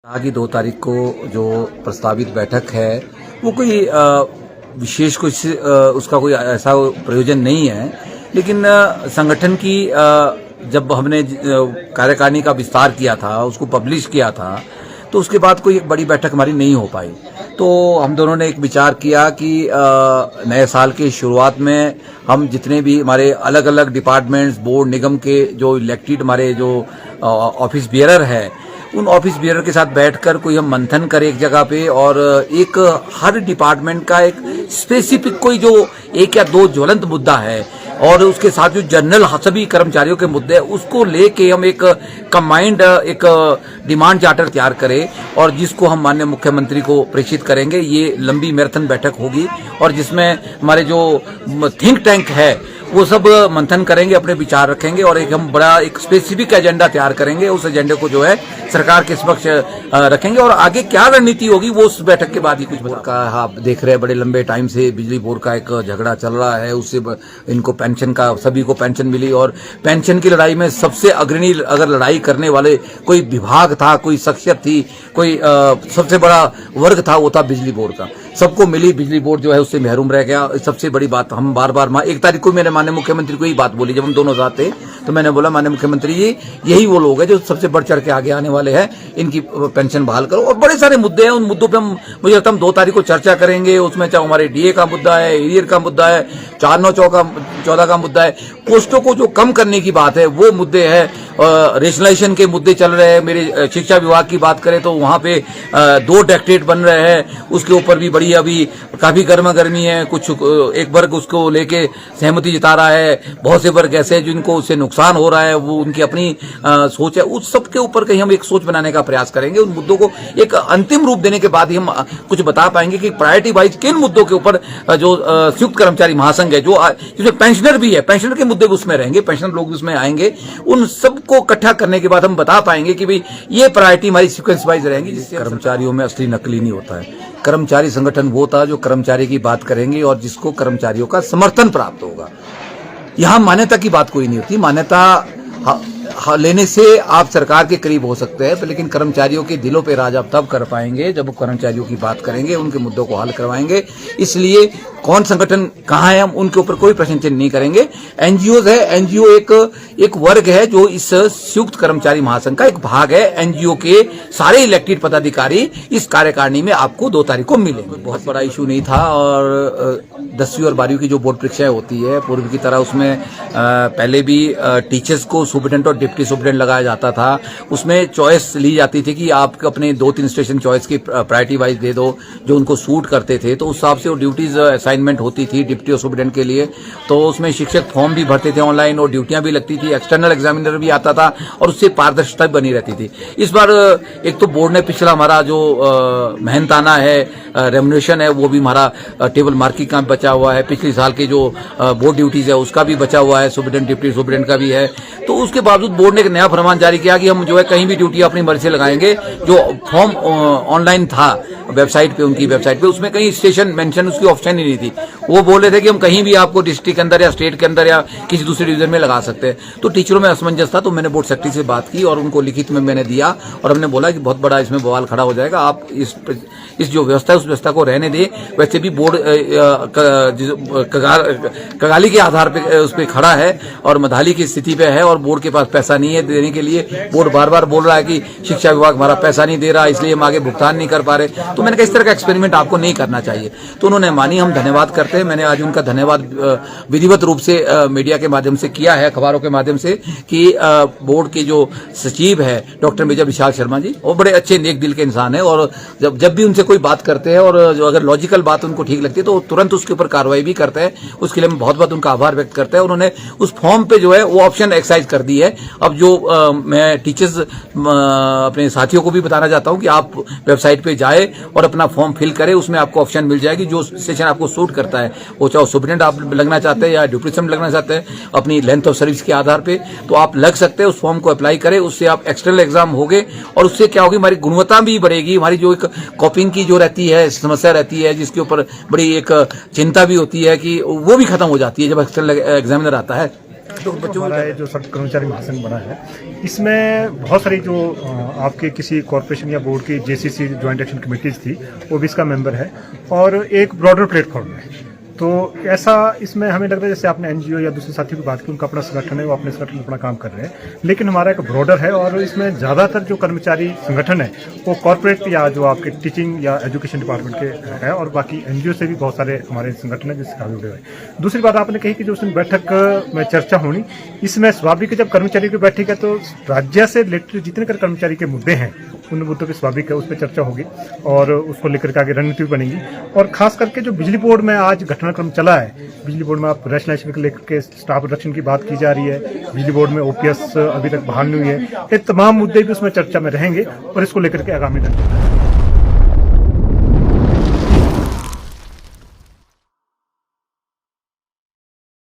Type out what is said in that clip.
आगे 2 तारीख को जो प्रस्तावित बैठक है वो कोई विशेष कुछ उसका कोई ऐसा प्रयोजन नहीं है, लेकिन संगठन की जब हमने कार्यकारिणी का विस्तार किया था, उसको पब्लिश किया था, तो उसके बाद कोई एक बड़ी बैठक हमारी नहीं हो पाई। तो हम दोनों ने एक विचार किया कि नए साल की शुरुआत में हम जितने भी हमारे अलग अलग डिपार्टमेंट्स, बोर्ड, निगम के जो इलेक्टेड हमारे जो ऑफिस बियरर है, उन ऑफिस बियरर के साथ बैठकर कोई हम मंथन करें एक जगह पे, और एक हर डिपार्टमेंट का एक स्पेसिफिक कोई जो 1 या 2 ज्वलंत मुद्दा है और उसके साथ जो जनरल सभी कर्मचारियों के मुद्दे हैं उसको लेके हम एक कंबाइंड एक डिमांड चार्टर तैयार करें और जिसको हम माननीय मुख्यमंत्री को प्रेषित करेंगे। ये लंबी मैराथन बैठक होगी और जिसमें हमारे जो थिंक टैंक है वो सब मंथन करेंगे, अपने विचार रखेंगे और एक हम बड़ा एक स्पेसिफिक एजेंडा तैयार करेंगे। उस एजेंडे को जो है सरकार के समक्ष रखेंगे और आगे क्या रणनीति होगी वो उस बैठक के बाद ही कुछ बोर्ड का आप देख रहे हैं। बड़े लंबे टाइम से बिजली बोर्ड का एक झगड़ा चल रहा है, उससे इनको पेंशन का, सभी को पेंशन मिली और पेंशन की लड़ाई में सबसे अग्रणी अगर लड़ाई करने वाले कोई विभाग था, कोई शख्सियत थी, कोई सबसे बड़ा वर्ग था, वो था बिजली बोर्ड का। सबको मिली, बिजली बोर्ड जो है उससे महरूम रह गया। सबसे बड़ी बात हम बार 1 तारीख को मैंने माननीय मुख्यमंत्री को यही बात बोली, जब हम दोनों साथ थे तो मैंने बोला माननीय मुख्यमंत्री जी यही वो लोग हैं जो सबसे बढ़ चढ़ के आगे आने वाले हैं, इनकी पेंशन बहाल करो। और बड़े सारे मुद्दे हैं, उन मुद्दों पे हम मुझे लगता है हम 2 तारीख को चर्चा करेंगे। उसमें चाहे हमारे डीए का मुद्दा है, एरियर का मुद्दा है, 4914 का मुद्दा है, पोस्टों को जो कम करने की बात है वो मुद्दे है, रेशनलाइजेशन के मुद्दे चल रहे हैं। मेरे शिक्षा विभाग की बात करें तो वहां पे 2 डायरेक्टरेट बन रहे हैं, उसके ऊपर भी बड़ी अभी काफी गर्मी है। कुछ एक वर्ग उसको लेके सहमति जता रहा है, बहुत से वर्ग ऐसे हैं जिनको उससे नुकसान हो रहा है, वो उनकी अपनी सोच है। उस सब के ऊपर कहीं हम एक सोच बनाने का प्रयास करेंगे। उन मुद्दों को एक अंतिम रूप देने के बाद ही हम कुछ बता पाएंगे कि प्रायोरिटी वाइज किन मुद्दों के ऊपर जो संयुक्त कर्मचारी महासंघ है, जो जिसमें पेंशनर भी है, पेंशनर के मुद्दे उसमें रहेंगे, पेंशनर लोग उसमें आएंगे, उन सबको इकट्ठा करने के बाद हम बता पाएंगे कि भाई ये प्रायोरिटी हमारी सीक्वेंस वाइज रहेंगी। जिससे कर्मचारियों में असली नकली नहीं होता है। कर्मचारी संगठन वो था जो कर्मचारी की बात करेंगे और जिसको कर्मचारियों का समर्थन प्राप्त होगा। यहां मान्यता की बात कोई नहीं होती। मान्यता लेने से आप सरकार के करीब हो सकते हैं, लेकिन कर्मचारियों के दिलों पे राज आप तब कर पाएंगे जब कर्मचारियों की बात करेंगे, उनके मुद्दों को हल करवाएंगे। इसलिए कौन संगठन कहाँ है हम उनके ऊपर कोई प्रश्न चिन्ह नहीं करेंगे। एनजीओ है, एनजीओ एक वर्ग है जो इस संयुक्त कर्मचारी महासंघ का एक भाग है। एनजीओ के सारे इलेक्टेड पदाधिकारी इस कार्यकारिणी में आपको 2 तारीख को मिलेंगे। बहुत बड़ा इशू नहीं था और 10वीं और 12वीं की जो बोर्ड परीक्षाएं होती है पूर्व की तरह उसमें पहले भी टीचर्स को सुपरिटेंडेंट और डिप्टी सुपरिटेंडेंट लगाया जाता था। उसमें चॉइस ली जाती थी कि आप अपने 2-3 स्टेशन चॉइस की प्रायोरिटी वाइज दे दो जो उनको सूट करते थे, तो उस हिसाब से वो ड्यूटीज असाइनमेंट होती थी डिप्टी और सुपरिटेंडेंट के लिए। तो उसमें शिक्षक फॉर्म भी भरते थे ऑनलाइन और ड्यूटियां भी लगती थी, एक्सटर्नल एग्जामिनर भी आता था और उससे पारदर्शिता भी बनी रहती थी। इस बार एक तो बोर्ड ने पिछला हमारा जो मेहनताना है, रेम्युनरेशन है, वो भी हमारा टेबल मार्किंग का बचा हुआ है। पिछले साल के जो बोर्ड ड्यूटीज है उसका भी बचा हुआ है, सुपरिटेंडेंट डिप्टी सुपरिटेंडेंट का भी है। तो उसके बावजूद बोर्ड ने एक नया फरमान जारी किया कि हम जो है कहीं भी ड्यूटी अपनी मर्जी से लगाएंगे। जो फॉर्म ऑनलाइन था वेबसाइट पे, उनकी वेबसाइट पे, उसमें कहीं स्टेशन मेंशन उसकी ऑप्शन ही नहीं थी। वो बोल रहे थे कि हम कहीं भी आपको डिस्ट्रिक्ट के अंदर या स्टेट के अंदर या किसी दूसरे डिवीजन में लगा सकते हैं। तो टीचरों में असमंजस था, तो मैंने बोर्ड सेक्रेटरी से बात की और उनको लिखित में मैंने दिया और हमने बोला कि बहुत बड़ा इसमें बवाल खड़ा हो जाएगा, आप इस जो व्यवस्था है उस व्यवस्था को रहने दें। वैसे भी बोर्ड कगाली के आधार पे उस पर खड़ा है और मधाली की स्थिति पे है और बोर्ड के पास पैसा नहीं है देने के लिए। बोर्ड बार बोल रहा है कि शिक्षा विभाग हमारा पैसा नहीं दे रहा, इसलिए हम आगे भुगतान नहीं कर पा रहे। तो मैंने कहा इस तरह का एक्सपेरिमेंट आपको नहीं करना चाहिए। तो उन्होंने मानी, हम धन्यवाद करते हैं। मैंने आज उनका धन्यवाद विधिवत रूप से मीडिया के माध्यम से किया है, अखबारों के माध्यम से, कि बोर्ड के जो सचिव है डॉक्टर मेजर विशाल शर्मा जी, वो बड़े अच्छे नेक दिल के इंसान है और जब भी उनसे कोई बात करते हैं और जो अगर लॉजिकल बात उनको ठीक लगती है तो तुरंत उसके ऊपर कार्रवाई भी करते हैं। उसके लिए मैं बहुत उनका आभार व्यक्त करते हैं। उन्होंने उस फॉर्म पे जो है वो ऑप्शन एक्सरसाइज कर दी है। अब जो मैं टीचर्स अपने साथियों को भी बताना चाहता हूं कि आप वेबसाइट पे जाए और अपना फॉर्म फिल करें, उसमें आपको ऑप्शन मिल जाएगी जो सेशन आपको सूट करता है। वो चाहे सुपरिटेंडेंट आप लगना चाहते हैं या डिप्टी सुपरिटेंडेंट लगना चाहते हैं, अपनी लेंथ ऑफ सर्विस के आधार पे तो आप लग सकते हैं। उस फॉर्म को अप्लाई करें, उससे आप एक्सटर्नल एग्जाम होगे और उससे क्या होगी, हमारी गुणवत्ता भी बढ़ेगी। हमारी जो एक कॉपिंग की जो रहती है समस्या रहती है, जिसके ऊपर बड़ी एक चिंता भी होती है, कि वो भी खत्म हो जाती है जब एक्सटर्नल एग्जामिनर आता है। तो बच्चों हमारा ये जो सब कर्मचारी महासंघ बना है, इसमें बहुत सारी जो आपके किसी कॉर्पोरेशन या बोर्ड की जेसीसी ज्वाइंट एक्शन कमेटीज थी, वो भी इसका मेंबर है और एक ब्रॉडर प्लेटफॉर्म है। तो ऐसा इसमें हमें लग रहा है जैसे आपने एनजीओ या दूसरे साथियों की बात की, उनका अपना संगठन है, वो अपने संगठन में अपना काम कर रहे हैं, लेकिन हमारा एक ब्रॉडर है और इसमें ज़्यादातर जो कर्मचारी संगठन है वो कॉर्पोरेट या जो आपके टीचिंग या एजुकेशन डिपार्टमेंट के हैं और बाकी एनजीओ से भी बहुत सारे हमारे संगठन है जिससे काफी जुड़े हुए हैं। दूसरी बात आपने कही कि जो उसमें बैठक में चर्चा होनी, इसमें स्वाभाविक जब कर्मचारी की बैठक है तो राज्य से रिलेटेड जितने कर कर्मचारी के मुद्दे हैं उन मुद्दों की स्वाभाविक है उस पर चर्चा होगी और उसको लेकर के आगे रणनीति भी बनेगी। और खास करके जो बिजली बोर्ड में आज घटनाक्रम चला है, बिजली बोर्ड में आप रैशनलाइजेशन को लेकर के स्टाफ रिडक्शन की बात की जा रही है, बिजली बोर्ड में ओपीएस अभी तक बहाल नहीं हुई है, ये तमाम मुद्दे भी उसमें चर्चा में रहेंगे और इसको लेकर के आगामी